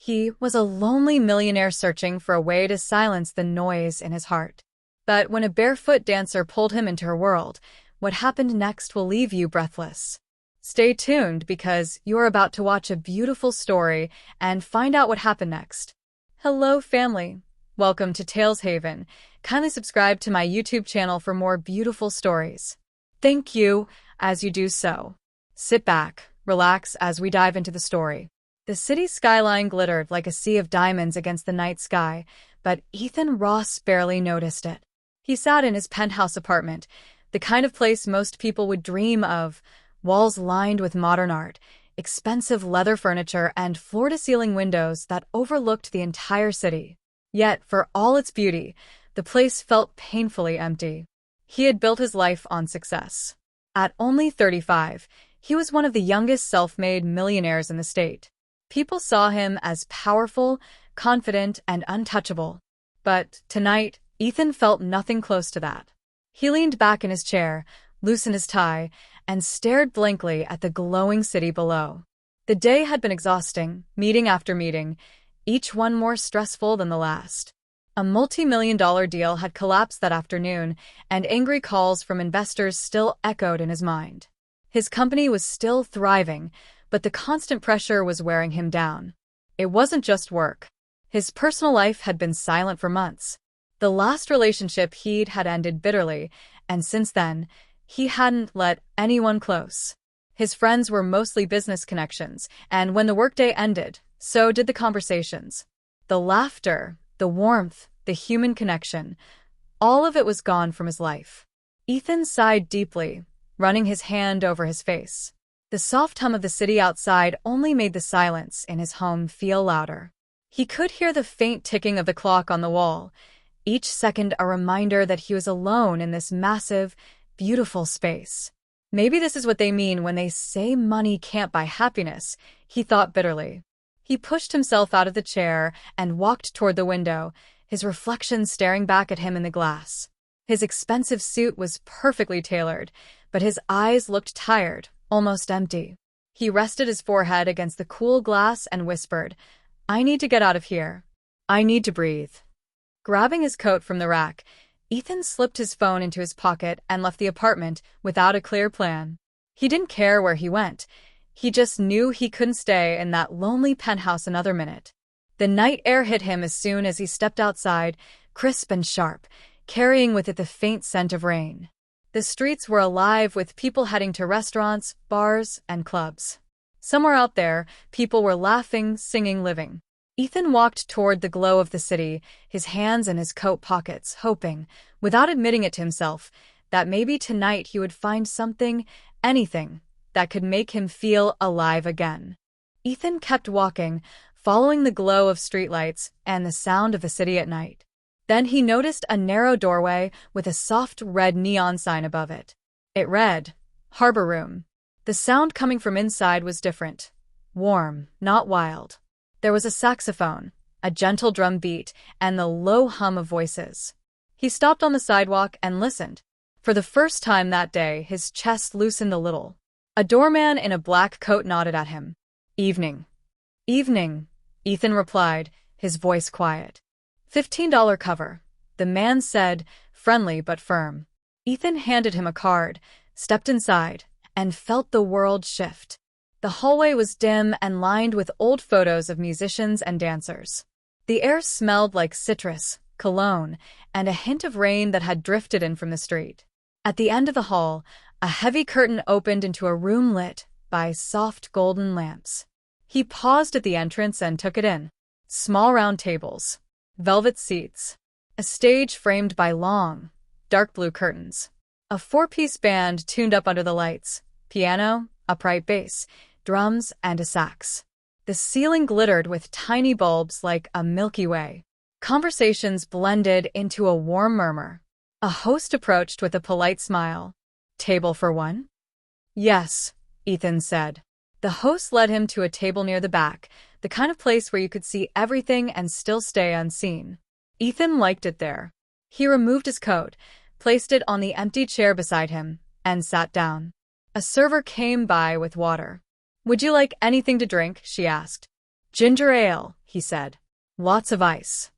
He was a lonely millionaire searching for a way to silence the noise in his heart. But when a barefoot dancer pulled him into her world, what happened next will leave you breathless. Stay tuned because you're about to watch a beautiful story and find out what happened next. Hello, family. Welcome to Tales Haven. Kindly subscribe to my YouTube channel for more beautiful stories. Thank you as you do so. Sit back, relax as we dive into the story. The city's skyline glittered like a sea of diamonds against the night sky, but Ethan Ross barely noticed it. He sat in his penthouse apartment, the kind of place most people would dream of, walls lined with modern art, expensive leather furniture, and floor-to-ceiling windows that overlooked the entire city. Yet, for all its beauty, the place felt painfully empty. He had built his life on success. At only 35, he was one of the youngest self-made millionaires in the state. People saw him as powerful, confident, and untouchable. But tonight, Ethan felt nothing close to that. He leaned back in his chair, loosened his tie, and stared blankly at the glowing city below. The day had been exhausting, meeting after meeting, each one more stressful than the last. A multi-million-dollar deal had collapsed that afternoon, and angry calls from investors still echoed in his mind. His company was still thriving, but the constant pressure was wearing him down. It wasn't just work. His personal life had been silent for months. The last relationship he'd had ended bitterly, and since then, he hadn't let anyone close. His friends were mostly business connections, and when the workday ended, so did the conversations. The laughter, the warmth, the human connection, all of it was gone from his life. Ethan sighed deeply, running his hand over his face. The soft hum of the city outside only made the silence in his home feel louder. He could hear the faint ticking of the clock on the wall, each second a reminder that he was alone in this massive, beautiful space. Maybe this is what they mean when they say money can't buy happiness, he thought bitterly. He pushed himself out of the chair and walked toward the window, his reflection staring back at him in the glass. His expensive suit was perfectly tailored, but his eyes looked tired, almost empty. He rested his forehead against the cool glass and whispered, "I need to get out of here. I need to breathe." Grabbing his coat from the rack, Ethan slipped his phone into his pocket and left the apartment without a clear plan. He didn't care where he went. He just knew he couldn't stay in that lonely penthouse another minute. The night air hit him as soon as he stepped outside, crisp and sharp, carrying with it the faint scent of rain. The streets were alive with people heading to restaurants, bars, and clubs. Somewhere out there, people were laughing, singing, living. Ethan walked toward the glow of the city, his hands in his coat pockets, hoping, without admitting it to himself, that maybe tonight he would find something, anything, that could make him feel alive again. Ethan kept walking, following the glow of streetlights and the sound of the city at night. Then he noticed a narrow doorway with a soft red neon sign above it. It read, "Harbor Room." The sound coming from inside was different. Warm, not wild. There was a saxophone, a gentle drum beat, and the low hum of voices. He stopped on the sidewalk and listened. For the first time that day, his chest loosened a little. A doorman in a black coat nodded at him. "Evening." "Evening," Ethan replied, his voice quiet. $15 cover, the man said, friendly but firm. Ethan handed him a card, stepped inside, and felt the world shift. The hallway was dim and lined with old photos of musicians and dancers. The air smelled like citrus, cologne, and a hint of rain that had drifted in from the street. At the end of the hall, a heavy curtain opened into a room lit by soft golden lamps. He paused at the entrance and took it in. Small round tables, velvet seats, a stage framed by long, dark blue curtains. A four-piece band tuned up under the lights, piano, upright bass, drums, and a sax. The ceiling glittered with tiny bulbs like a Milky Way. Conversations blended into a warm murmur. A host approached with a polite smile. "Table for one?" "Yes," Ethan said. The host led him to a table near the back, the kind of place where you could see everything and still stay unseen. Ethan liked it there. He removed his coat, placed it on the empty chair beside him, and sat down. A server came by with water. "Would you like anything to drink?" she asked. "Ginger ale," he said. Lots of ice.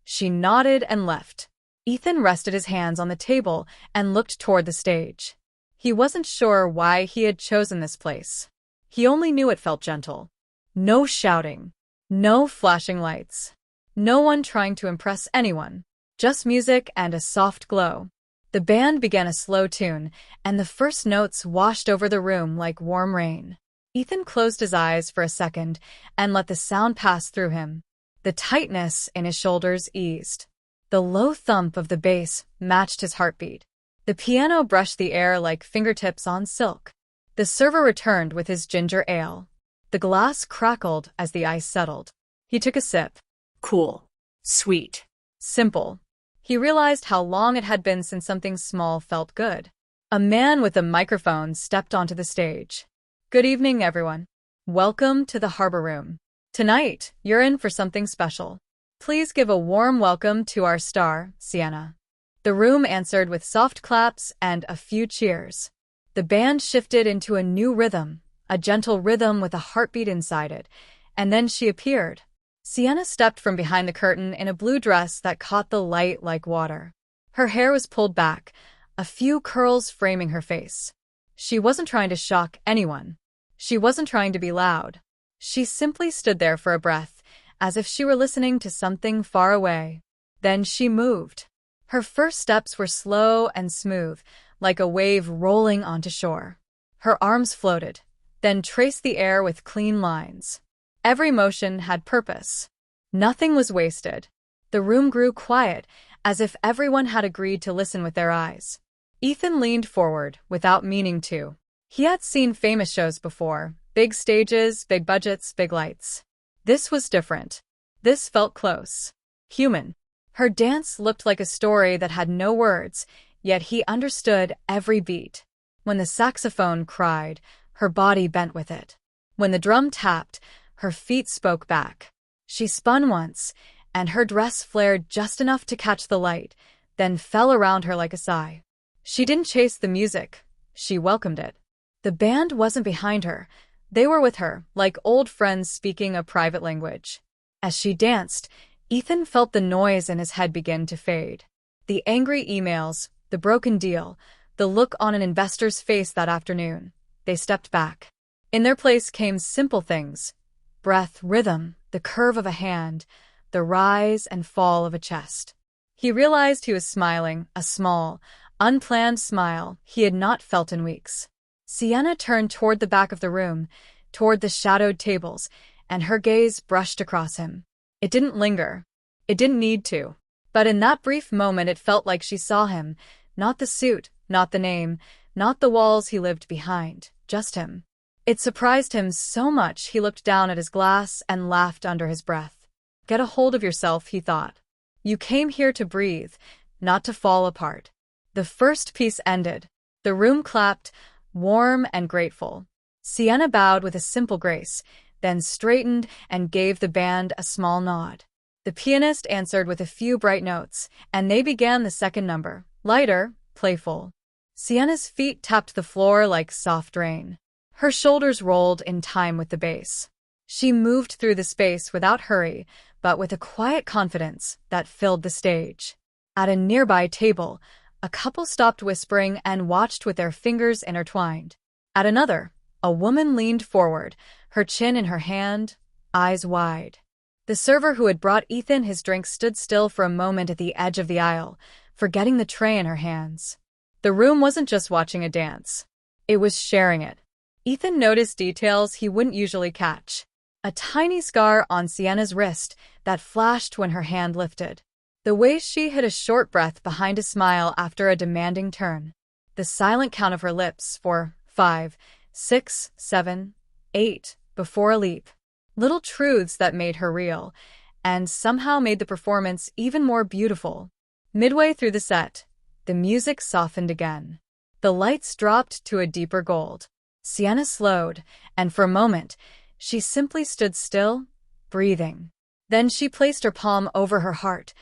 She nodded and left. Ethan rested his hands on the table and looked toward the stage. He wasn't sure why he had chosen this place. He only knew it felt gentle. No shouting. No flashing lights. No one trying to impress anyone. Just music and a soft glow. The band began a slow tune, and the first notes washed over the room like warm rain. Ethan closed his eyes for a second and let the sound pass through him. The tightness in his shoulders eased. The low thump of the bass matched his heartbeat. The piano brushed the air like fingertips on silk. The server returned with his ginger ale. The glass crackled as the ice settled. He took a sip. Cool. Sweet. Simple. He realized how long it had been since something small felt good. A man with a microphone stepped onto the stage. Good evening, everyone. Welcome to the Harbor Room. Tonight, you're in for something special. Please give a warm welcome to our star, Sienna. The room answered with soft claps and a few cheers. The band shifted into a new rhythm, a gentle rhythm with a heartbeat inside it, and then she appeared. Sienna stepped from behind the curtain in a blue dress that caught the light like water. Her hair was pulled back, a few curls framing her face. She wasn't trying to shock anyone. She wasn't trying to be loud. She simply stood there for a breath, as if she were listening to something far away. Then she moved. Her first steps were slow and smooth, like a wave rolling onto shore. Her arms floated, then traced the air with clean lines. Every motion had purpose. Nothing was wasted. The room grew quiet, as if everyone had agreed to listen with their eyes. Ethan leaned forward, without meaning to. He had seen famous shows before, big stages, big budgets, big lights. This was different. This felt close. Human. Her dance looked like a story that had no words, yet he understood every beat. When the saxophone cried, her body bent with it. When the drum tapped, her feet spoke back. She spun once, and her dress flared just enough to catch the light, then fell around her like a sigh. She didn't chase the music. She welcomed it. The band wasn't behind her. They were with her, like old friends speaking a private language. As she danced, Ethan felt the noise in his head begin to fade. The angry emails, the broken deal, the look on an investor's face that afternoon. They stepped back. In their place came simple things. Breath, rhythm, the curve of a hand, the rise and fall of a chest. He realized he was smiling, a small, unplanned smile he had not felt in weeks. Sienna turned toward the back of the room, toward the shadowed tables, and her gaze brushed across him. It didn't linger. It didn't need to. But in that brief moment it felt like she saw him, not the suit, not the name, not the walls he lived behind, just him. It surprised him so much he looked down at his glass and laughed under his breath. Get a hold of yourself, he thought. You came here to breathe, not to fall apart. The first piece ended. The room clapped, warm and grateful. Sienna bowed with a simple grace, then straightened and gave the band a small nod. The pianist answered with a few bright notes, and they began the second number, lighter, playful. Sienna's feet tapped the floor like soft rain. Her shoulders rolled in time with the bass. She moved through the space without hurry, but with a quiet confidence that filled the stage. At a nearby table, a couple stopped whispering and watched with their fingers intertwined. At another, a woman leaned forward, her chin in her hand, eyes wide. The server who had brought Ethan his drink stood still for a moment at the edge of the aisle, forgetting the tray in her hands. The room wasn't just watching a dance. It was sharing it. Ethan noticed details he wouldn't usually catch. A tiny scar on Sienna's wrist that flashed when her hand lifted. The way she hid a short breath behind a smile after a demanding turn. The silent count of her lips for 5, 6, 7, 8 before a leap. Little truths that made her real, and somehow made the performance even more beautiful. Midway through the set, the music softened again. The lights dropped to a deeper gold. Sienna slowed, and for a moment, she simply stood still, breathing. Then she placed her palm over her heart,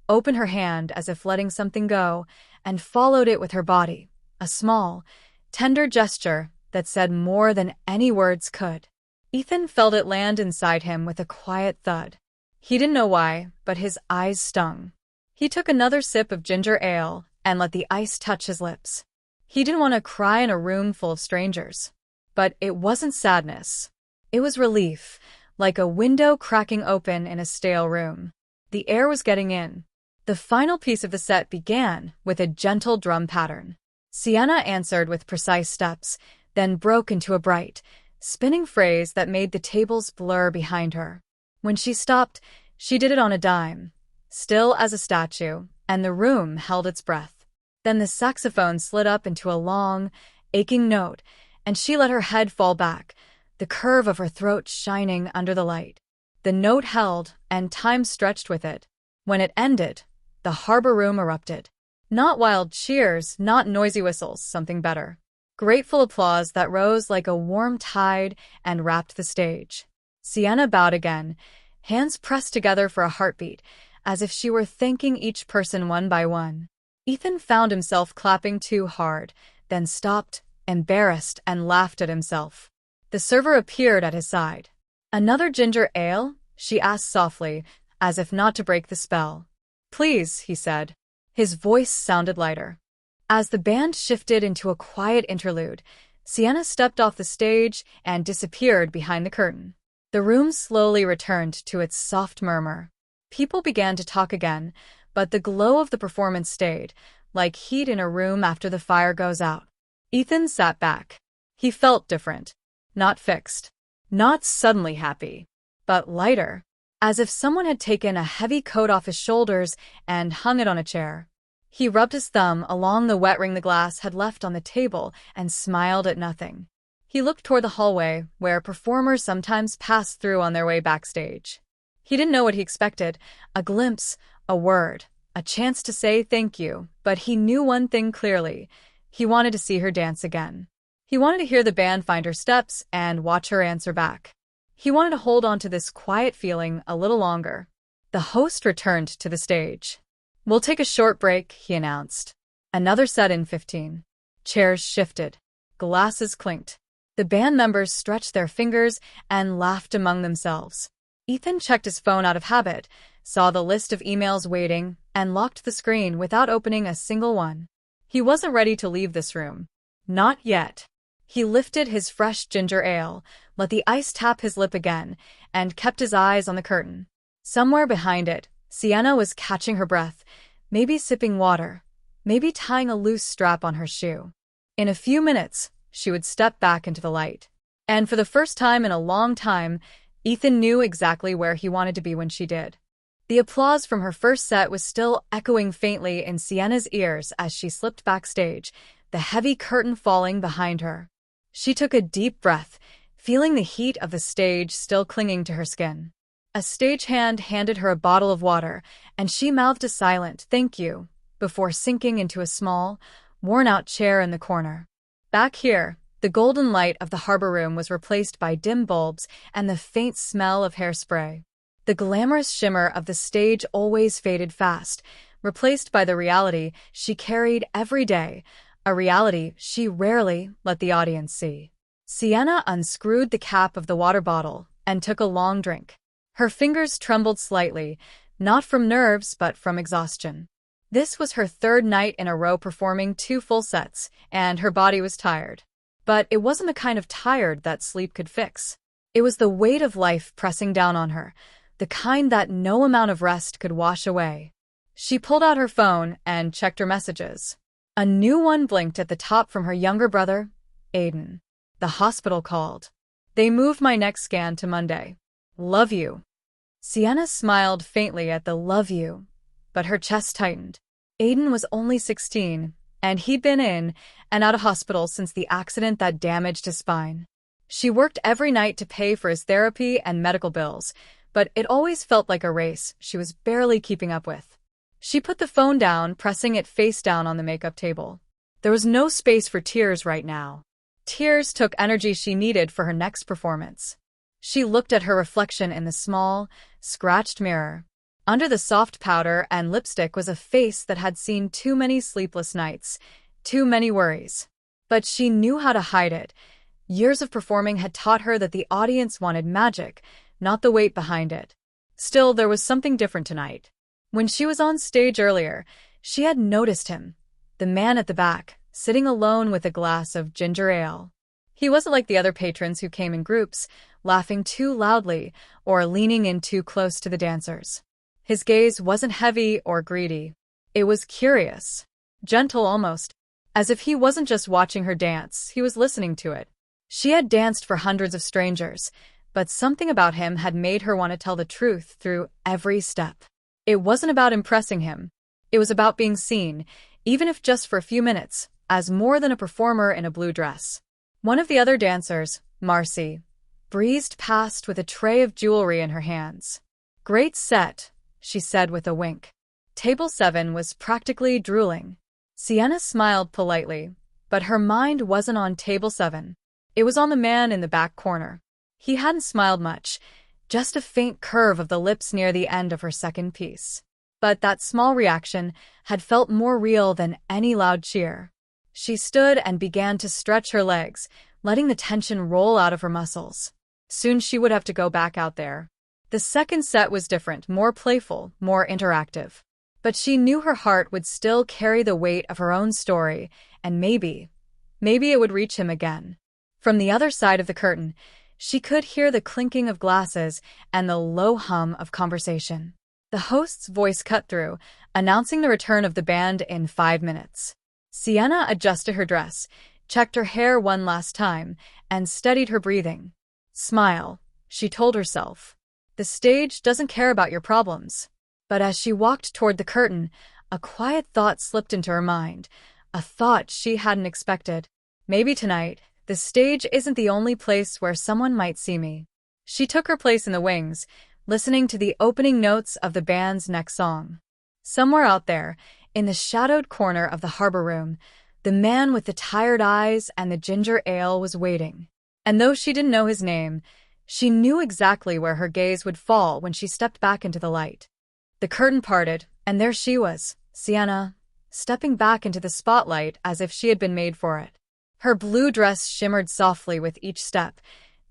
opened her hand as if letting something go, and followed it with her body, a small, tender gesture that said more than any words could. Ethan felt it land inside him with a quiet thud. He didn't know why, but his eyes stung. He took another sip of ginger ale and let the ice touch his lips. He didn't want to cry in a room full of strangers. But it wasn't sadness. It was relief, like a window cracking open in a stale room. The air was getting in. The final piece of the set began with a gentle drum pattern. Sienna answered with precise steps, then broke into a bright, spinning phrase that made the tables blur behind her. When she stopped, she did it on a dime, still as a statue, and the room held its breath. Then the saxophone slid up into a long, aching note, and she let her head fall back, the curve of her throat shining under the light. The note held, and time stretched with it. When it ended, the harbor room erupted. Not wild cheers, not noisy whistles, something better. Grateful applause that rose like a warm tide and wrapped the stage. Sienna bowed again, hands pressed together for a heartbeat, as if she were thanking each person one by one. Ethan found himself clapping too hard, then stopped, embarrassed, and laughed at himself. The server appeared at his side. "Another ginger ale?" she asked softly, as if not to break the spell. "Please," he said. His voice sounded lighter. As the band shifted into a quiet interlude, Sienna stepped off the stage and disappeared behind the curtain. The room slowly returned to its soft murmur. People began to talk again, but the glow of the performance stayed, like heat in a room after the fire goes out. Ethan sat back. He felt different. Not fixed. Not suddenly happy. But lighter. As if someone had taken a heavy coat off his shoulders and hung it on a chair. He rubbed his thumb along the wet ring the glass had left on the table and smiled at nothing. He looked toward the hallway, where performers sometimes passed through on their way backstage. He didn't know what he expected, a glimpse, a word, a chance to say thank you, but he knew one thing clearly. He wanted to see her dance again. He wanted to hear the band find her steps and watch her answer back. He wanted to hold on to this quiet feeling a little longer. The host returned to the stage. "We'll take a short break," he announced. Another set in 15. Chairs shifted. Glasses clinked. The band members stretched their fingers and laughed among themselves. Ethan checked his phone out of habit, saw the list of emails waiting, and locked the screen without opening a single one. He wasn't ready to leave this room. Not yet. He lifted his fresh ginger ale, let the ice tap his lip again, and kept his eyes on the curtain. Somewhere behind it, Sienna was catching her breath, maybe sipping water, maybe tying a loose strap on her shoe. In a few minutes, she would step back into the light. And for the first time in a long time, Ethan knew exactly where he wanted to be when she did. The applause from her first set was still echoing faintly in Sienna's ears as she slipped backstage, the heavy curtain falling behind her. She took a deep breath, feeling the heat of the stage still clinging to her skin. A stagehand handed her a bottle of water, and she mouthed a silent "thank you" before sinking into a small, worn-out chair in the corner. Back here, the golden light of the harbor room was replaced by dim bulbs and the faint smell of hairspray. The glamorous shimmer of the stage always faded fast, replaced by the reality she carried every day, a reality she rarely let the audience see. Sienna unscrewed the cap of the water bottle and took a long drink. Her fingers trembled slightly, not from nerves but from exhaustion. This was her third night in a row performing 2 full sets, and her body was tired. But it wasn't the kind of tired that sleep could fix. It was the weight of life pressing down on her, the kind that no amount of rest could wash away. She pulled out her phone and checked her messages. A new one blinked at the top from her younger brother, Aiden. The hospital called. "They moved my next scan to Monday. Love you." Sienna smiled faintly at the "love you," but her chest tightened. Aiden was only 16, and he'd been in and out of hospital since the accident that damaged his spine. She worked every night to pay for his therapy and medical bills, but it always felt like a race she was barely keeping up with. She put the phone down, pressing it face down on the makeup table. There was no space for tears right now. Tears took energy she needed for her next performance. She looked at her reflection in the small, scratched mirror. Under the soft powder and lipstick was a face that had seen too many sleepless nights, too many worries. But she knew how to hide it. Years of performing had taught her that the audience wanted magic, not the weight behind it. Still, there was something different tonight. When she was on stage earlier, she had noticed him, the man at the back, sitting alone with a glass of ginger ale. He wasn't like the other patrons who came in groups, laughing too loudly or leaning in too close to the dancers. His gaze wasn't heavy or greedy. It was curious, gentle almost, as if he wasn't just watching her dance, he was listening to it. She had danced for hundreds of strangers, but something about him had made her want to tell the truth through every step. It wasn't about impressing him. It was about being seen, even if just for a few minutes, as more than a performer in a blue dress. One of the other dancers, Marcy, breezed past with a tray of jewelry in her hands. "Great set," she said with a wink. Table 7 was practically drooling. Sienna smiled politely, but her mind wasn't on Table 7. It was on the man in the back corner. He hadn't smiled much, just a faint curve of the lips near the end of her second piece. But that small reaction had felt more real than any loud cheer. She stood and began to stretch her legs, letting the tension roll out of her muscles. Soon she would have to go back out there. The second set was different, more playful, more interactive. But she knew her heart would still carry the weight of her own story, and maybe it would reach him again. From the other side of the curtain, she could hear the clinking of glasses and the low hum of conversation. The host's voice cut through, announcing the return of the band in 5 minutes. Sienna adjusted her dress, checked her hair one last time, and steadied her breathing. "Smile," she told herself. "The stage doesn't care about your problems." But as she walked toward the curtain, a quiet thought slipped into her mind, a thought she hadn't expected. Maybe tonight, the stage isn't the only place where someone might see me. She took her place in the wings, listening to the opening notes of the band's next song. Somewhere out there, in the shadowed corner of the harbor room, the man with the tired eyes and the ginger ale was waiting. And though she didn't know his name, she knew exactly where her gaze would fall when she stepped back into the light. The curtain parted, and there she was, Sienna, stepping back into the spotlight as if she had been made for it. Her blue dress shimmered softly with each step,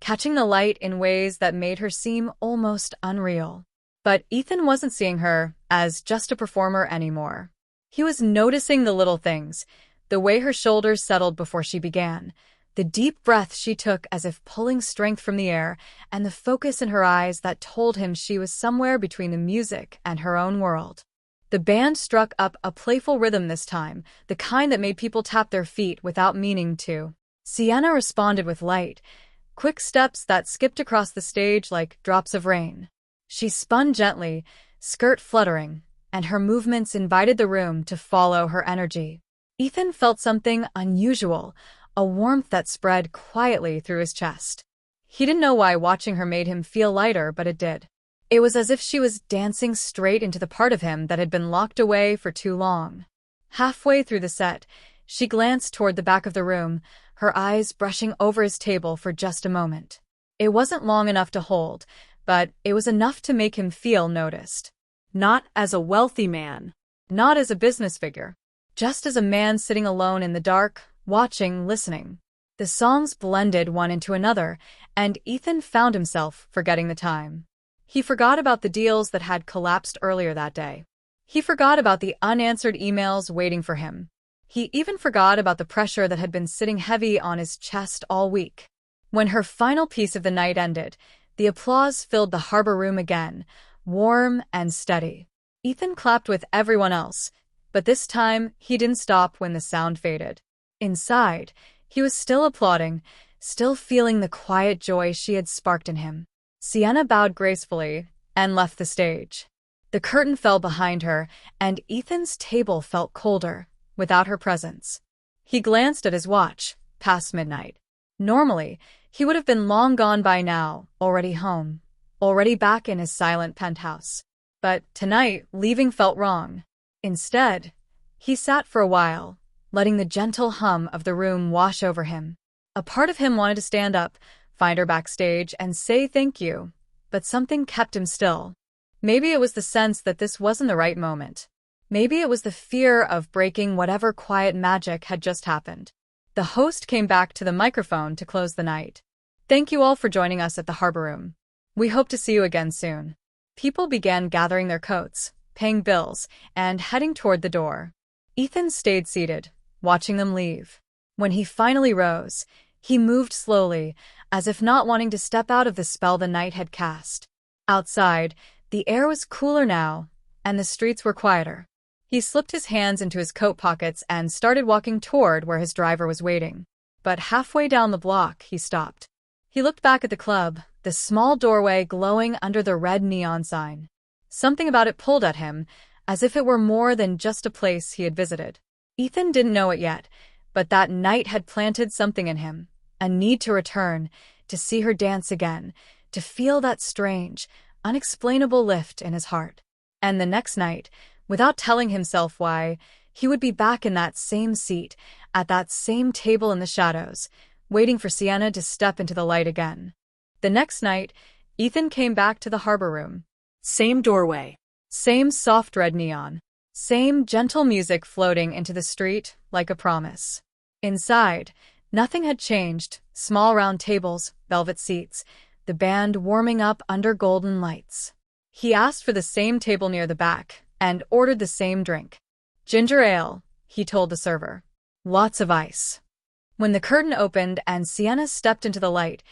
catching the light in ways that made her seem almost unreal. But Ethan wasn't seeing her as just a performer anymore. He was noticing the little things, the way her shoulders settled before she began, the deep breath she took as if pulling strength from the air, and the focus in her eyes that told him she was somewhere between the music and her own world. The band struck up a playful rhythm this time, the kind that made people tap their feet without meaning to. Sienna responded with light, quick steps that skipped across the stage like drops of rain. She spun gently, skirt fluttering, and her movements invited the room to follow her energy. Ethan felt something unusual, a warmth that spread quietly through his chest. He didn't know why watching her made him feel lighter, but it did. It was as if she was dancing straight into the part of him that had been locked away for too long. Halfway through the set, she glanced toward the back of the room, her eyes brushing over his table for just a moment. It wasn't long enough to hold, but it was enough to make him feel noticed. Not as a wealthy man, not as a business figure, just as a man sitting alone in the dark, watching, listening. The songs blended one into another, and Ethan found himself forgetting the time. He forgot about the deals that had collapsed earlier that day. He forgot about the unanswered emails waiting for him. He even forgot about the pressure that had been sitting heavy on his chest all week. When her final piece of the night ended, the applause filled the harbor room again, warm and steady. Ethan clapped with everyone else, but this time he didn't stop when the sound faded. Inside, he was still applauding, still feeling the quiet joy she had sparked in him. Sienna bowed gracefully and left the stage. The curtain fell behind her, and Ethan's table felt colder, without her presence. He glanced at his watch, past midnight. Normally, he would have been long gone by now, already home, already back in his silent penthouse. But tonight, leaving felt wrong. Instead, he sat for a while, letting the gentle hum of the room wash over him. A part of him wanted to stand up, find her backstage, and say thank you, but something kept him still. Maybe it was the sense that this wasn't the right moment. Maybe it was the fear of breaking whatever quiet magic had just happened. The host came back to the microphone to close the night. Thank you all for joining us at the Harbor Room. We hope to see you again soon. People began gathering their coats, paying bills, and heading toward the door. Ethan stayed seated, watching them leave. When he finally rose, he moved slowly, as if not wanting to step out of the spell the night had cast. Outside, the air was cooler now, and the streets were quieter. He slipped his hands into his coat pockets and started walking toward where his driver was waiting. But halfway down the block, he stopped. He looked back at the club, the small doorway glowing under the red neon sign. Something about it pulled at him, as if it were more than just a place he had visited. Ethan didn't know it yet, but that night had planted something in him, a need to return, to see her dance again, to feel that strange, unexplainable lift in his heart. And the next night, without telling himself why, he would be back in that same seat, at that same table in the shadows, waiting for Sienna to step into the light again. The next night, Ethan came back to the harbor room. Same doorway. Same soft red neon. Same gentle music floating into the street like a promise. Inside, nothing had changed. Small round tables, velvet seats, the band warming up under golden lights. He asked for the same table near the back and ordered the same drink. Ginger ale, he told the server. Lots of ice. When the curtain opened and Sienna stepped into the light,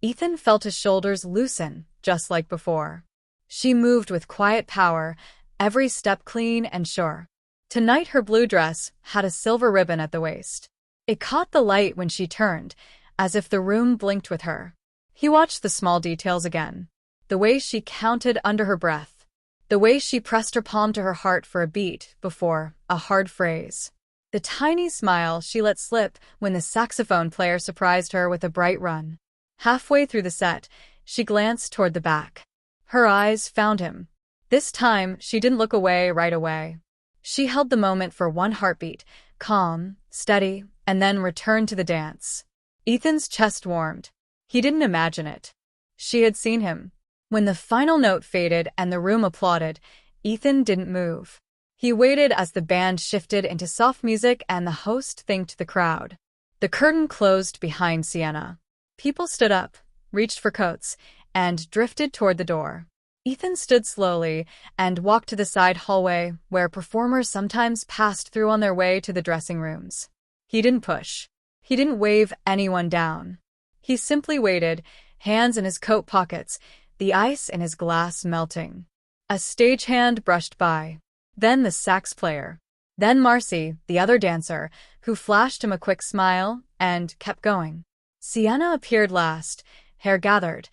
Ethan felt his shoulders loosen, just like before. She moved with quiet power, every step clean and sure. Tonight her blue dress had a silver ribbon at the waist. It caught the light when she turned, as if the room blinked with her. He watched the small details again. The way she counted under her breath. The way she pressed her palm to her heart for a beat before a hard phrase. The tiny smile she let slip when the saxophone player surprised her with a bright run. Halfway through the set, she glanced toward the back. Her eyes found him. This time, she didn't look away right away. She held the moment for one heartbeat, calm, steady, and then returned to the dance. Ethan's chest warmed. He didn't imagine it. She had seen him. When the final note faded and the room applauded, Ethan didn't move. He waited as the band shifted into soft music and the host thanked the crowd. The curtain closed behind Sienna. People stood up, reached for coats, and drifted toward the door. Ethan stood slowly and walked to the side hallway where performers sometimes passed through on their way to the dressing rooms. He didn't push. He didn't wave anyone down. He simply waited, hands in his coat pockets, the ice in his glass melting. A stagehand brushed by. Then the sax player. Then Marcy, the other dancer, who flashed him a quick smile and kept going. Sienna appeared last, hair gathered,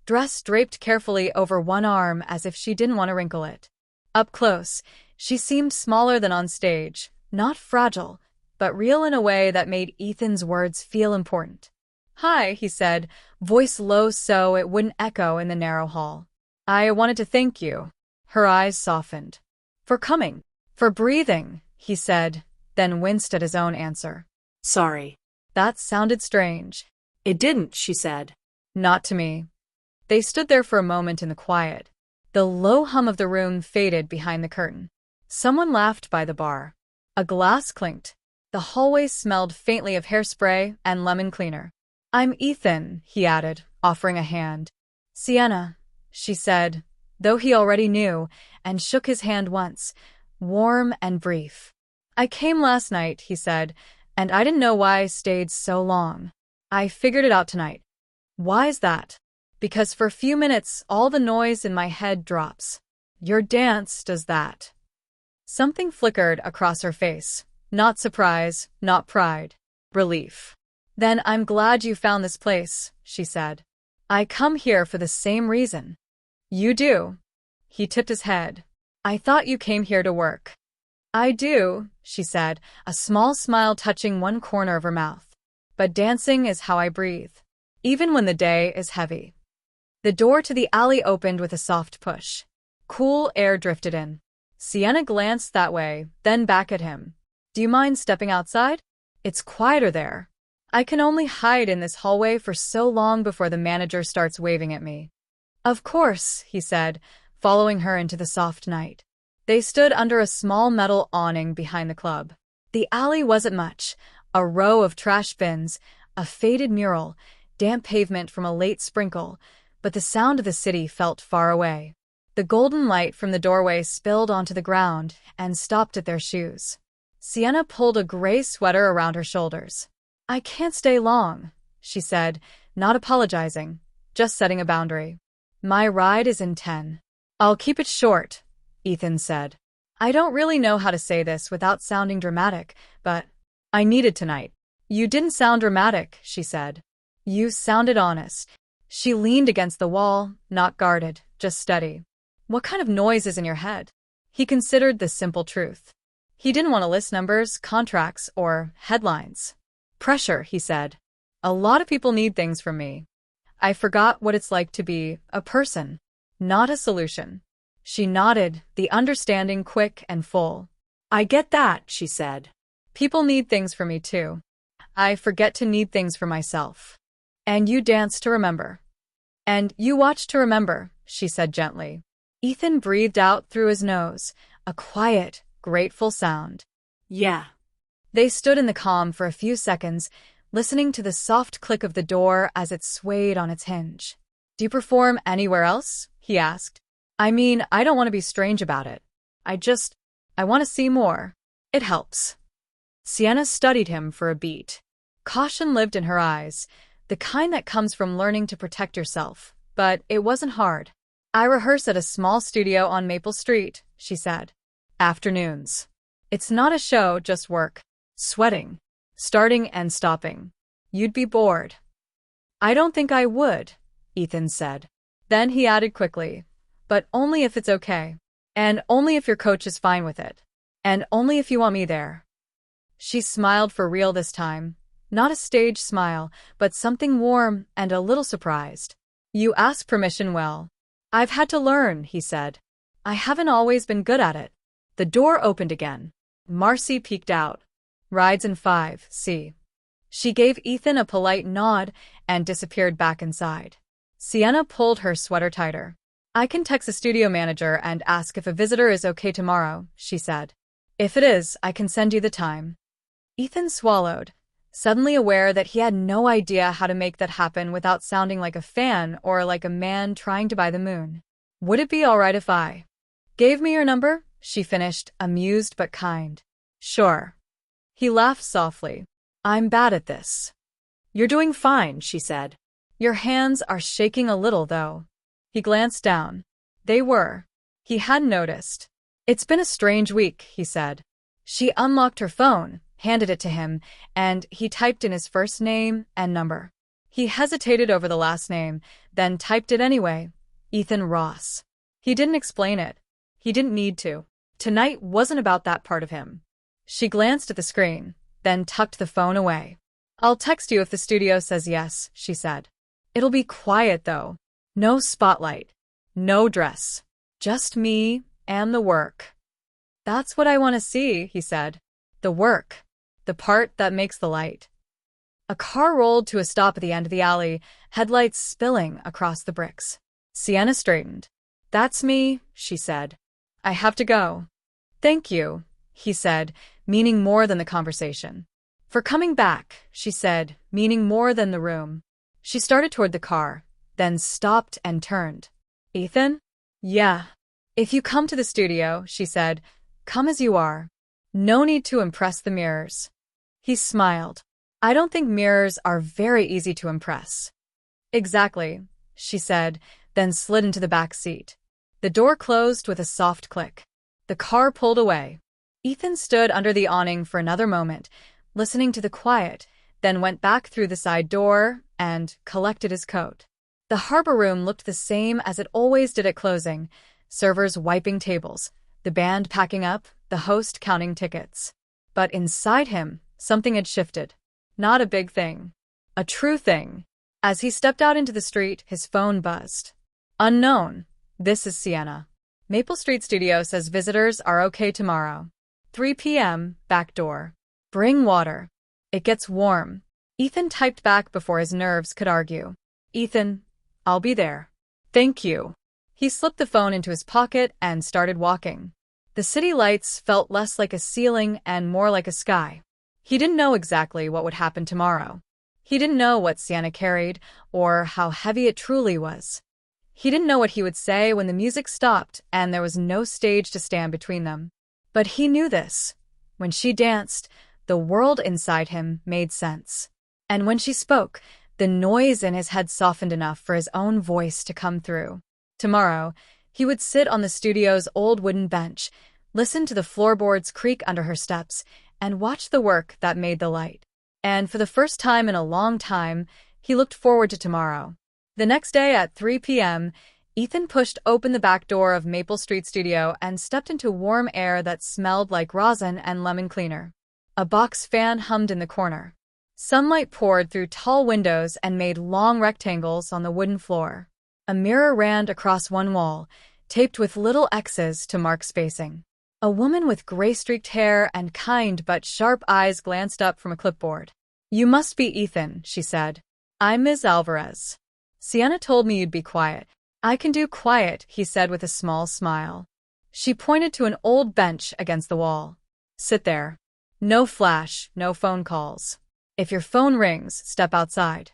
dress draped carefully over one arm as if she didn't want to wrinkle it. Up close, she seemed smaller than on stage, not fragile, but real in a way that made Ethan's words feel important. "Hi," he said, voice low so it wouldn't echo in the narrow hall. "I wanted to thank you." Her eyes softened. "For coming. For breathing," he said, then winced at his own answer. "Sorry." That sounded strange. "It didn't," she said. "Not to me." They stood there for a moment in the quiet. The low hum of the room faded behind the curtain. Someone laughed by the bar. A glass clinked. The hallway smelled faintly of hairspray and lemon cleaner. "I'm Ethan," he added, offering a hand. "Sienna," she said, though he already knew, and shook his hand once, warm and brief. "I came last night," he said, "and I didn't know why I stayed so long. I figured it out tonight." "Why's that?" "Because for a few minutes all the noise in my head drops. Your dance does that." Something flickered across her face. Not surprise, not pride. Relief. "Then I'm glad you found this place," she said. "I come here for the same reason." "You do?" He tipped his head. "I thought you came here to work." "I do," she said, a small smile touching one corner of her mouth. "But dancing is how I breathe, even when the day is heavy." The door to the alley opened with a soft push. Cool air drifted in. Sienna glanced that way, then back at him. "Do you mind stepping outside? It's quieter there. I can only hide in this hallway for so long before the manager starts waving at me." "Of course," he said, following her into the soft night. They stood under a small metal awning behind the club. The alley wasn't much. A row of trash bins, a faded mural, damp pavement from a late sprinkle, but the sound of the city felt far away. The golden light from the doorway spilled onto the ground and stopped at their shoes. Sienna pulled a gray sweater around her shoulders. "I can't stay long," she said, not apologizing, just setting a boundary. "My ride is in 10. "I'll keep it short," Ethan said. "I don't really know how to say this without sounding dramatic, but I need it tonight." "You didn't sound dramatic," she said. "You sounded honest." She leaned against the wall, not guarded, just steady. "What kind of noise is in your head?" He considered the simple truth. He didn't want to list numbers, contracts, or headlines. "Pressure," he said. "A lot of people need things from me. I forgot what it's like to be a person, not a solution." She nodded, the understanding quick and full. "I get that," she said. "People need things from me too. I forget to need things for myself." "And you dance to remember." "And you watch to remember," she said gently. Ethan breathed out through his nose, a quiet, grateful sound. "Yeah." They stood in the calm for a few seconds, listening to the soft click of the door as it swayed on its hinge. "Do you perform anywhere else?" he asked. "I mean, I don't want to be strange about it. I want to see more. It helps." Sienna studied him for a beat. Caution lived in her eyes, the kind that comes from learning to protect yourself, but it wasn't hard. "I rehearse at a small studio on Maple Street," she said. "Afternoons. It's not a show, just work. Sweating. Starting and stopping. You'd be bored." "I don't think I would," Ethan said. Then he added quickly, "But only if it's okay. And only if your coach is fine with it. And only if you want me there." She smiled for real this time. Not a stage smile, but something warm and a little surprised. "You ask permission well." "I've had to learn," he said. "I haven't always been good at it." The door opened again. Marcy peeked out. "Rides in 5, see." She gave Ethan a polite nod and disappeared back inside. Sienna pulled her sweater tighter. "I can text the studio manager and ask if a visitor is okay tomorrow," she said. "If it is, I can send you the time." Ethan swallowed, suddenly aware that he had no idea how to make that happen without sounding like a fan or like a man trying to buy the moon. "Would it be all right if I gave me your number?" she finished, amused but kind. "Sure." He laughed softly. "I'm bad at this." "You're doing fine," she said. "Your hands are shaking a little, though." He glanced down. They were. He hadn't noticed. "It's been a strange week," he said. She unlocked her phone, handed it to him, and he typed in his first name and number. He hesitated over the last name, then typed it anyway. Ethan Ross. He didn't explain it. He didn't need to. Tonight wasn't about that part of him. She glanced at the screen, then tucked the phone away. "I'll text you if the studio says yes," she said. "It'll be quiet, though. No spotlight. No dress. Just me and the work." "That's what I want to see," he said. "The work. The part that makes the light." A car rolled to a stop at the end of the alley, headlights spilling across the bricks. Sienna straightened. "That's me," she said. "I have to go." "Thank you," he said, meaning more than the conversation. "For coming back," she said, meaning more than the room. She started toward the car, then stopped and turned. "Ethan?" "Yeah." "If you come to the studio," she said, "come as you are. No need to impress the mirrors." He smiled. "I don't think mirrors are very easy to impress." "Exactly," she said, then slid into the back seat. The door closed with a soft click. The car pulled away. Ethan stood under the awning for another moment, listening to the quiet, then went back through the side door and collected his coat. The harbor room looked the same as it always did at closing, servers wiping tables, the band packing up, the host counting tickets. But inside him, something had shifted. Not a big thing. A true thing. As he stepped out into the street, his phone buzzed. "Unknown. This is Sienna. Maple Street Studio says visitors are okay tomorrow. 3 p.m., back door. Bring water. It gets warm." Ethan typed back before his nerves could argue. "Ethan, I'll be there. Thank you." He slipped the phone into his pocket and started walking. The city lights felt less like a ceiling and more like a sky. He didn't know exactly what would happen tomorrow. He didn't know what Sienna carried or how heavy it truly was. He didn't know what he would say when the music stopped and there was no stage to stand between them. But he knew this. When she danced, the world inside him made sense. And when she spoke, the noise in his head softened enough for his own voice to come through. Tomorrow, he would sit on the studio's old wooden bench, listen to the floorboards creak under her steps, and watch the work that made the light. And for the first time in a long time, he looked forward to tomorrow. The next day at 3 p.m., Ethan pushed open the back door of Maple Street Studio and stepped into warm air that smelled like rosin and lemon cleaner. A box fan hummed in the corner. Sunlight poured through tall windows and made long rectangles on the wooden floor. A mirror ran across one wall, taped with little X's to mark spacing. A woman with gray-streaked hair and kind but sharp eyes glanced up from a clipboard. "You must be Ethan," she said. "I'm Ms. Alvarez. Sienna told me you'd be quiet." "I can do quiet," he said with a small smile. She pointed to an old bench against the wall. "Sit there. No flash, no phone calls. If your phone rings, step outside."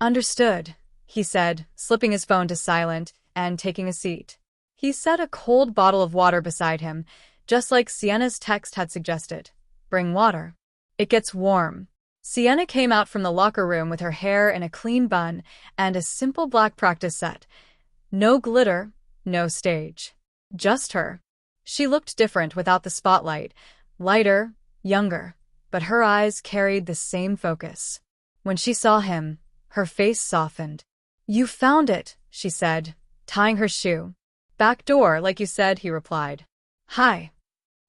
"Understood," he said, slipping his phone to silent and taking a seat. He set a cold bottle of water beside him, just like Sienna's text had suggested. "Bring water. It gets warm." Sienna came out from the locker room with her hair in a clean bun and a simple black practice set. No glitter, no stage. Just her. She looked different without the spotlight, lighter, younger, but her eyes carried the same focus. When she saw him, her face softened. "You found it," she said, tying her shoe. "Back door, like you said," he replied. "Hi."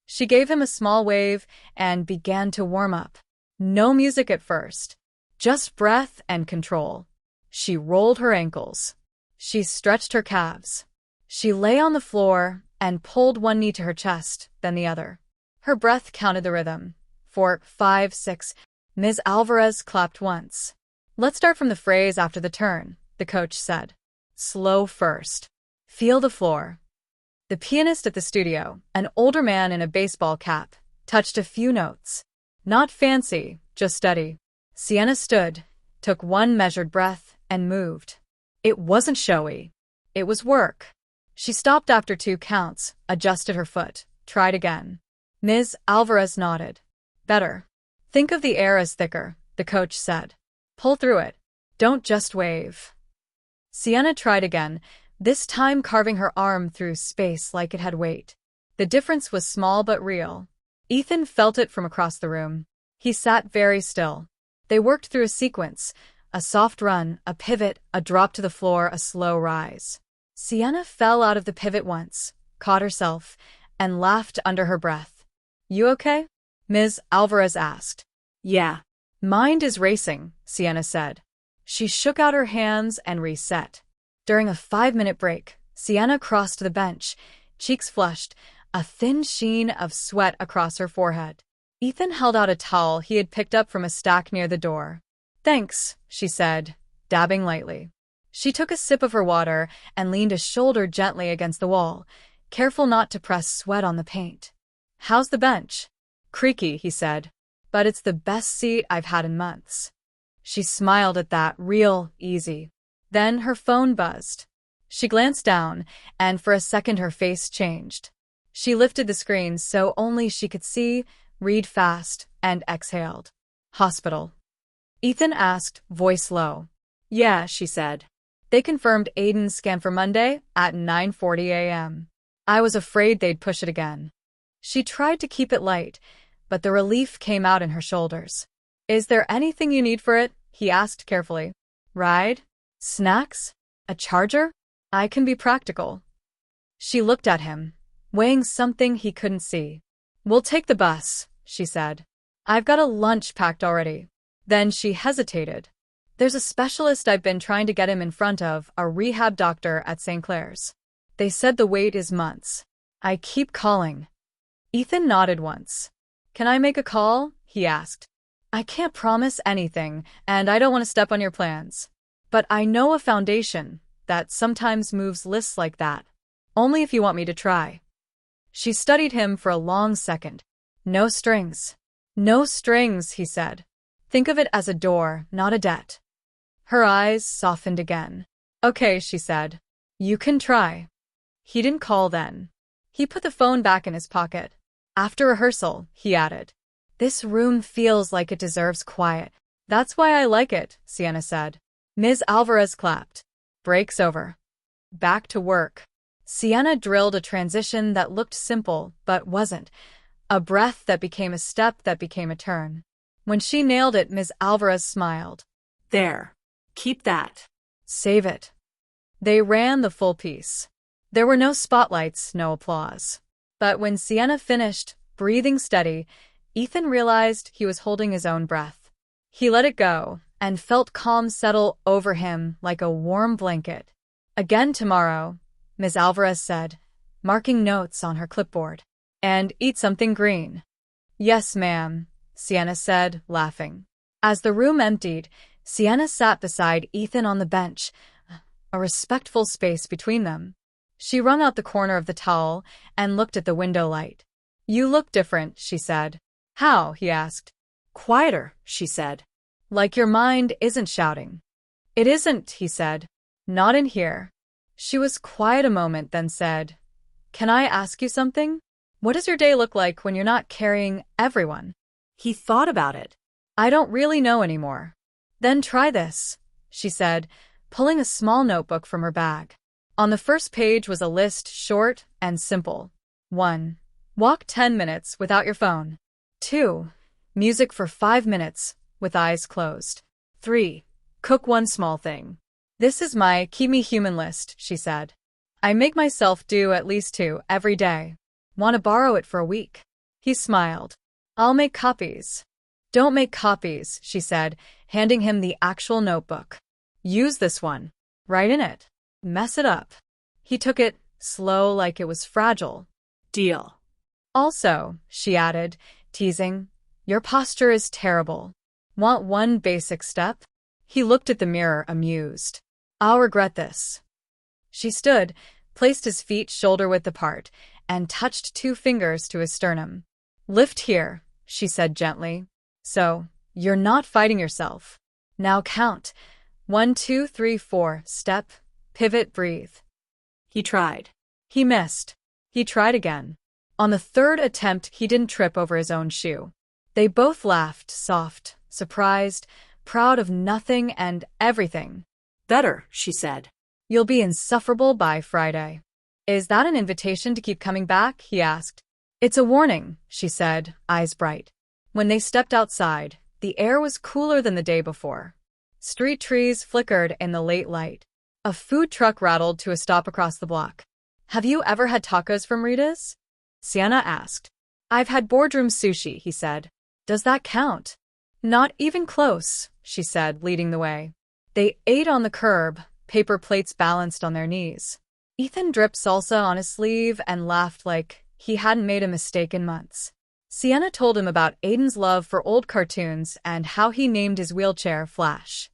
She gave him a small wave and began to warm up. No music at first, just breath and control. She rolled her ankles. She stretched her calves. She lay on the floor and pulled one knee to her chest, then the other. Her breath counted the rhythm. 4, 5, 6. Ms. Alvarez clapped once. "Let's start from the phrase after the turn," the coach said. "Slow first. Feel the floor." The pianist at the studio, an older man in a baseball cap, touched a few notes. Not fancy, just steady. Sienna stood, took one measured breath, and moved. It wasn't showy. It was work. She stopped after 2 counts, adjusted her foot, tried again. Ms. Alvarez nodded. "Better. Think of the air as thicker," the coach said. "Pull through it. Don't just wave." Sienna tried again, this time carving her arm through space like it had weight. The difference was small but real. Ethan felt it from across the room. He sat very still. They worked through a sequence, a soft run, a pivot, a drop to the floor, a slow rise. Sienna fell out of the pivot once, caught herself, and laughed under her breath. "You okay?" Ms. Alvarez asked. "Yeah." "Mind is racing," Sienna said. She shook out her hands and reset. During a 5-minute break, Sienna crossed the bench, cheeks flushed, a thin sheen of sweat across her forehead. Ethan held out a towel he had picked up from a stack near the door. "Thanks," she said, dabbing lightly. She took a sip of her water and leaned a shoulder gently against the wall, careful not to press sweat on the paint. "How's the bench?" "Creaky," he said, "but it's the best seat I've had in months." She smiled at that, real easy. Then her phone buzzed. She glanced down, and for a second her face changed. She lifted the screen so only she could see, read fast, and exhaled. "Hospital?" Ethan asked, voice low. "Yeah," she said. "They confirmed Aiden's scan for Monday at 9:40 a.m. I was afraid they'd push it again." She tried to keep it light, but the relief came out in her shoulders. "Is there anything you need for it?" he asked carefully. "Ride? Snacks? A charger? I can be practical." She looked at him, weighing something he couldn't see. "We'll take the bus," she said. "I've got a lunch packed already." Then she hesitated. "There's a specialist I've been trying to get him in front of, a rehab doctor at St. Clair's. They said the wait is months. I keep calling." Ethan nodded once. "Can I make a call?" he asked. "I can't promise anything, and I don't want to step on your plans. But I know a foundation that sometimes moves lists like that. Only if you want me to try." She studied him for a long second. "No strings." "No strings," he said. "Think of it as a door, not a debt." Her eyes softened again. "Okay," she said. You can try. He didn't call then. He put the phone back in his pocket. After rehearsal, he added, "This room feels like it deserves quiet." "That's why I like it," Sienna said. Ms. Alvarez clapped. "Break's over. Back to work." Sienna drilled a transition that looked simple but wasn't, a breath that became a step that became a turn. When she nailed it, Ms. Alvarez smiled. There. Keep that. Save it. They ran the full piece. There were no spotlights, no applause. But when Sienna finished, breathing steady, Ethan realized he was holding his own breath. He let it go and felt calm settle over him like a warm blanket. "Again tomorrow," Ms. Alvarez said, marking notes on her clipboard. "And eat something green." "Yes, ma'am," Sienna said, laughing. As the room emptied, Sienna sat beside Ethan on the bench, a respectful space between them. She wrung out the corner of the towel and looked at the window light. "You look different," she said. "How?" he asked. Quieter, she said. "Like your mind isn't shouting." "It isn't," he said. "Not in here." She was quiet a moment, then said, "Can I ask you something? What does your day look like when you're not carrying everyone?" He thought about it. "I don't really know anymore." "Then try this," she said, pulling a small notebook from her bag. On the first page was a list, short and simple. 1. Walk 10 minutes without your phone. 2. Music for 5 minutes with eyes closed. 3. Cook one small thing. "This is my Keep Me Human list," she said. "I make myself do at least 2 every day. Want to borrow it for a week?" He smiled. "I'll make copies." "Don't make copies," she said, handing him the actual notebook. "Use this one. Write in it. Mess it up." He took it, slow like it was fragile. "Deal." "Also," she added, teasing, "your posture is terrible. Want one basic step?" He looked at the mirror, amused. "I'll regret this." She stood, placed his feet shoulder-width apart, and touched 2 fingers to his sternum. "Lift here," she said gently. "So, you're not fighting yourself. Now count. 1, 2, 3, 4, step, pivot, breathe." He tried. He missed. He tried again. On the 3rd attempt, he didn't trip over his own shoe. They both laughed, soft, surprised, proud of nothing and everything. "Better," she said. "You'll be insufferable by Friday." "Is that an invitation to keep coming back?" he asked. "It's a warning," she said, eyes bright. When they stepped outside, the air was cooler than the day before. Street trees flickered in the late light. A food truck rattled to a stop across the block. "Have you ever had tacos from Rita's?" Sienna asked. "I've had boardroom sushi," he said. "Does that count?" "Not even close," she said, leading the way. They ate on the curb, paper plates balanced on their knees. Ethan dripped salsa on his sleeve and laughed like he hadn't made a mistake in months. Sienna told him about Aiden's love for old cartoons and how he named his wheelchair Flash.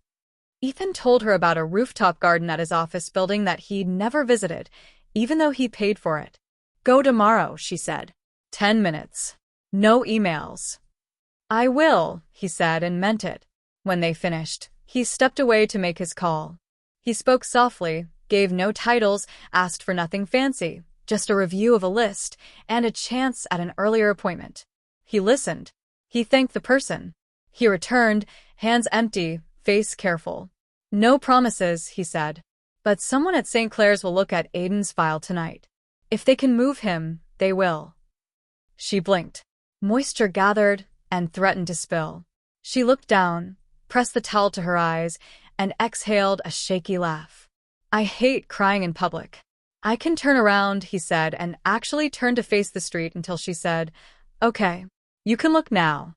Ethan told her about a rooftop garden at his office building that he'd never visited, even though he paid for it. "Go tomorrow," she said. 10 minutes. No emails. "I will," he said and meant it. When they finished, he stepped away to make his call. He spoke softly, gave no titles, asked for nothing fancy, just a review of a list and a chance at an earlier appointment. He listened. He thanked the person. He returned, hands empty, face careful. "No promises," he said. "But someone at St. Clair's will look at Aiden's file tonight. If they can move him, they will." She blinked. Moisture gathered and threatened to spill. She looked down, pressed the towel to her eyes, and exhaled a shaky laugh. "I hate crying in public." "I can turn around," he said, and actually turned to face the street until she said, "Okay, you can look now."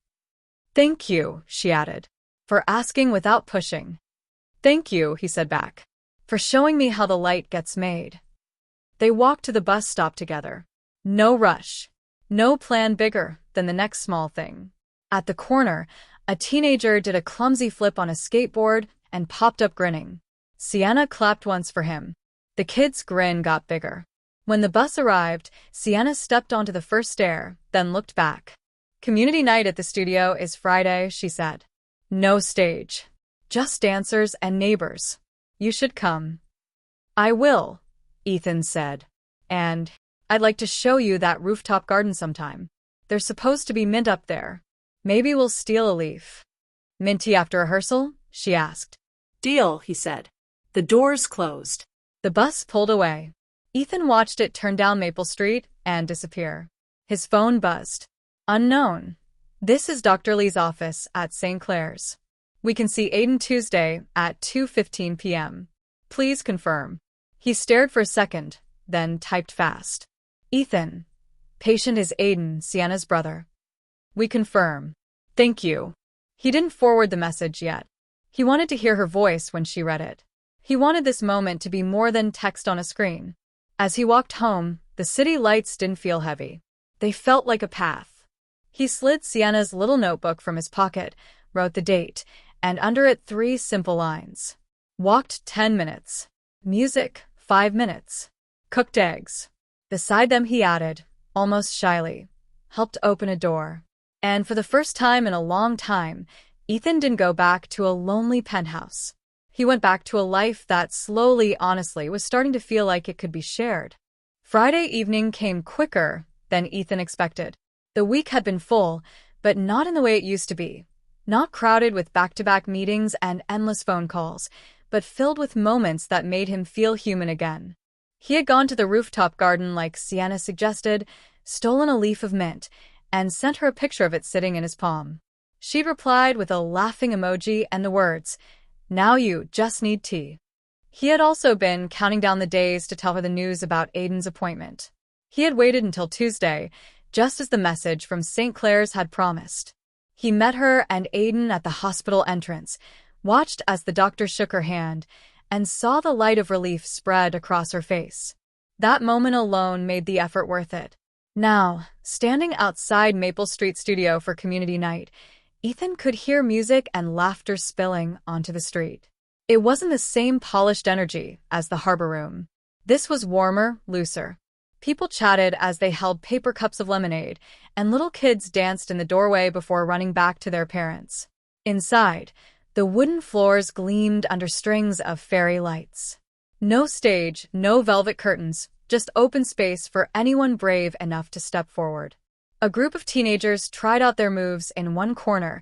"Thank you," she added, "for asking without pushing." "Thank you," he said back, "for showing me how the light gets made." They walked to the bus stop together. No rush. No plan bigger than the next small thing. At the corner, a teenager did a clumsy flip on a skateboard and popped up grinning. Sienna clapped once for him. The kid's grin got bigger. When the bus arrived, Sienna stepped onto the first stair, then looked back. "Community night at the studio is Friday," she said. "No stage. Just dancers and neighbors. You should come." "I will," Ethan said. And I'd like to show you that rooftop garden sometime. There's supposed to be mint up there. Maybe we'll steal a leaf. Mint tea after rehearsal? She asked. Deal, he said. The doors closed. The bus pulled away. Ethan watched it turn down Maple Street and disappear. His phone buzzed. Unknown. This is Dr. Lee's office at St. Clair's. We can see Aiden Tuesday at 2:15 p.m. Please confirm. He stared for a second, then typed fast. Ethan. Patient is Aiden, Sienna's brother. We confirm. Thank you. He didn't forward the message yet. He wanted to hear her voice when she read it. He wanted this moment to be more than text on a screen. As he walked home, the city lights didn't feel heavy. They felt like a path. He slid Sienna's little notebook from his pocket, wrote the date, and under it 3 simple lines. Walked 10 minutes. Music, 5 minutes. Cooked eggs. Beside them he added, almost shyly, helped open a door. And for the first time in a long time, Ethan didn't go back to a lonely penthouse. He went back to a life that slowly, honestly, was starting to feel like it could be shared. Friday evening came quicker than Ethan expected. The week had been full, but not in the way it used to be. Not crowded with back-to-back meetings and endless phone calls, but filled with moments that made him feel human again. He had gone to the rooftop garden like Sienna suggested, stolen a leaf of mint, and sent her a picture of it sitting in his palm. She'd replied with a laughing emoji and the words, "Now you just need tea." He had also been counting down the days to tell her the news about Aiden's appointment. He had waited until Tuesday, just as the message from St. Clair's had promised. He met her and Aiden at the hospital entrance, watched as the doctor shook her hand, and saw the light of relief spread across her face. That moment alone made the effort worth it. Now, standing outside Maple Street Studio for community night, Ethan could hear music and laughter spilling onto the street. It wasn't the same polished energy as the harbor room. This was warmer, looser. People chatted as they held paper cups of lemonade, and little kids danced in the doorway before running back to their parents. Inside, the wooden floors gleamed under strings of fairy lights. No stage, no velvet curtains, just open space for anyone brave enough to step forward. A group of teenagers tried out their moves in one corner,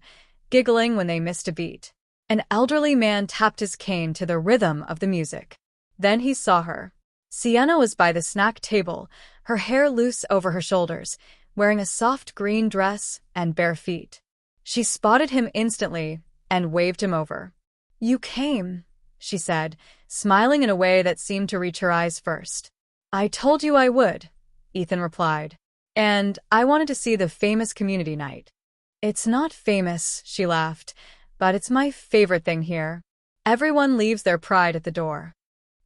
giggling when they missed a beat. An elderly man tapped his cane to the rhythm of the music. Then he saw her. Sienna was by the snack table, her hair loose over her shoulders, wearing a soft green dress and bare feet. She spotted him instantly and waved him over. "You came," she said, smiling in a way that seemed to reach her eyes first. "I told you I would," Ethan replied. "And I wanted to see the famous community night." "It's not famous," she laughed, "but it's my favorite thing here. Everyone leaves their pride at the door."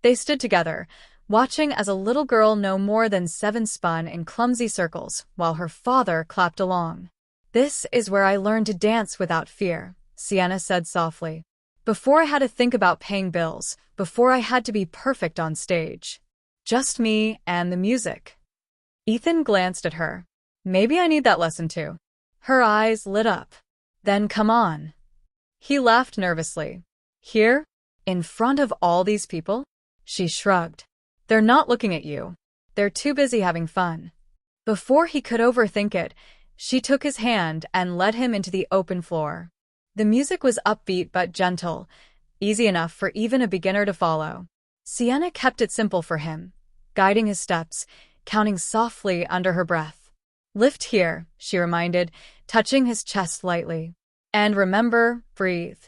They stood together, watching as a little girl no more than 7 spun in clumsy circles while her father clapped along. "This is where I learned to dance without fear," Sienna said softly. "Before I had to think about paying bills, before I had to be perfect on stage. Just me and the music." Ethan glanced at her. "Maybe I need that lesson too." Her eyes lit up. "Then come on." He laughed nervously. "Here? In front of all these people?" She shrugged. "They're not looking at you. They're too busy having fun." Before he could overthink it, she took his hand and led him into the open floor. The music was upbeat but gentle, easy enough for even a beginner to follow. Sienna kept it simple for him, guiding his steps, counting softly under her breath. "Lift here," she reminded, touching his chest lightly. "And remember, breathe."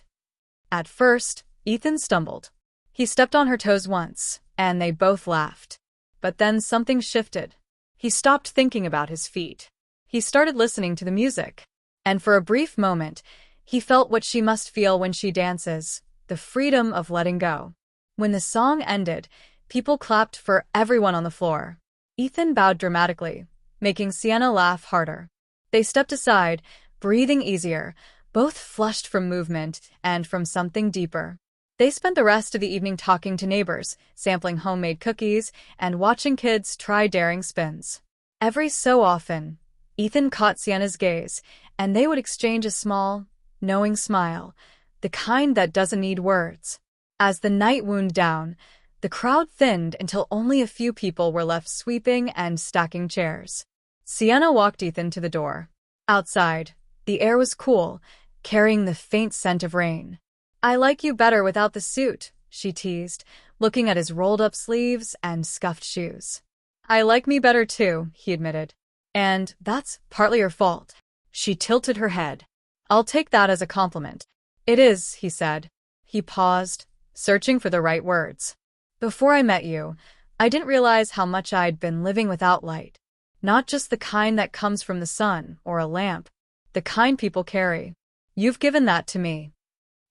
At first, Ethan stumbled. He stepped on her toes once, and they both laughed. But then something shifted. He stopped thinking about his feet. He started listening to the music. And for a brief moment, he felt what she must feel when she dances, the freedom of letting go. When the song ended, people clapped for everyone on the floor. Ethan bowed dramatically, making Sienna laugh harder. They stepped aside, breathing easier, both flushed from movement and from something deeper. They spent the rest of the evening talking to neighbors, sampling homemade cookies, and watching kids try daring spins. Every so often, Ethan caught Sienna's gaze, and they would exchange a small, knowing smile, the kind that doesn't need words. As the night wound down, The crowd thinned until only a few people were left sweeping and stacking chairs. Sienna walked Ethan to the door. Outside, the air was cool, carrying the faint scent of rain. "I like you better without the suit," she teased, looking at his rolled-up sleeves and scuffed shoes. "I like me better too," he admitted. "And that's partly your fault." She tilted her head. "I'll take that as a compliment." "It is," he said. He paused, searching for the right words. "Before I met you, I didn't realize how much I'd been living without light. Not just the kind that comes from the sun or a lamp, the kind people carry. You've given that to me."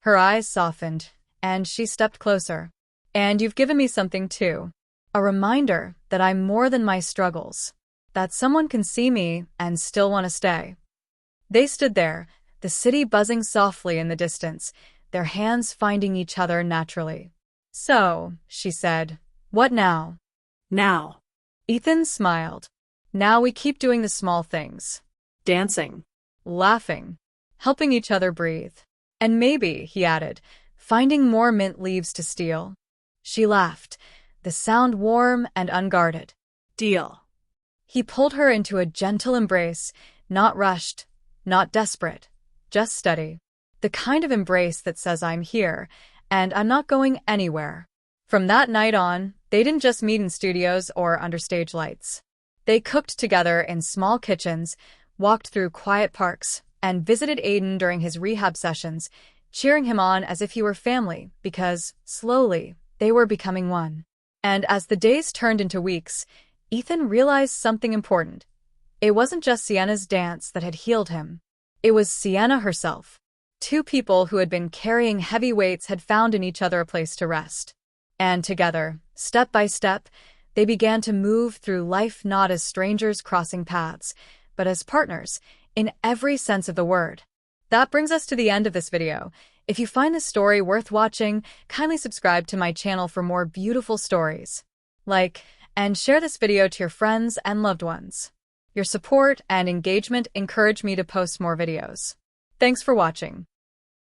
Her eyes softened, and she stepped closer. "And you've given me something too. A reminder that I'm more than my struggles. That someone can see me and still want to stay." They stood there, the city buzzing softly in the distance, their hands finding each other naturally. "So," she said, "what now?" "Now." Ethan smiled. "Now we keep doing the small things. Dancing. Laughing. Helping each other breathe. And maybe," he added, "finding more mint leaves to steal." She laughed, the sound warm and unguarded. "Deal." He pulled her into a gentle embrace, not rushed, not desperate, just steady. The kind of embrace that says, "I'm here, and I'm not going anywhere." From that night on, they didn't just meet in studios or under stage lights. They cooked together in small kitchens, walked through quiet parks, and visited Aiden during his rehab sessions, cheering him on as if he were family, because, slowly, they were becoming one. And as the days turned into weeks, Ethan realized something important. It wasn't just Sienna's dance that had healed him. It was Sienna herself. Two people who had been carrying heavy weights had found in each other a place to rest. And together, step by step, they began to move through life not as strangers crossing paths, but as partners, in every sense of the word. That brings us to the end of this video. If you find this story worth watching, kindly subscribe to my channel for more beautiful stories. Like and share this video to your friends and loved ones. Your support and engagement encourage me to post more videos. Thanks for watching.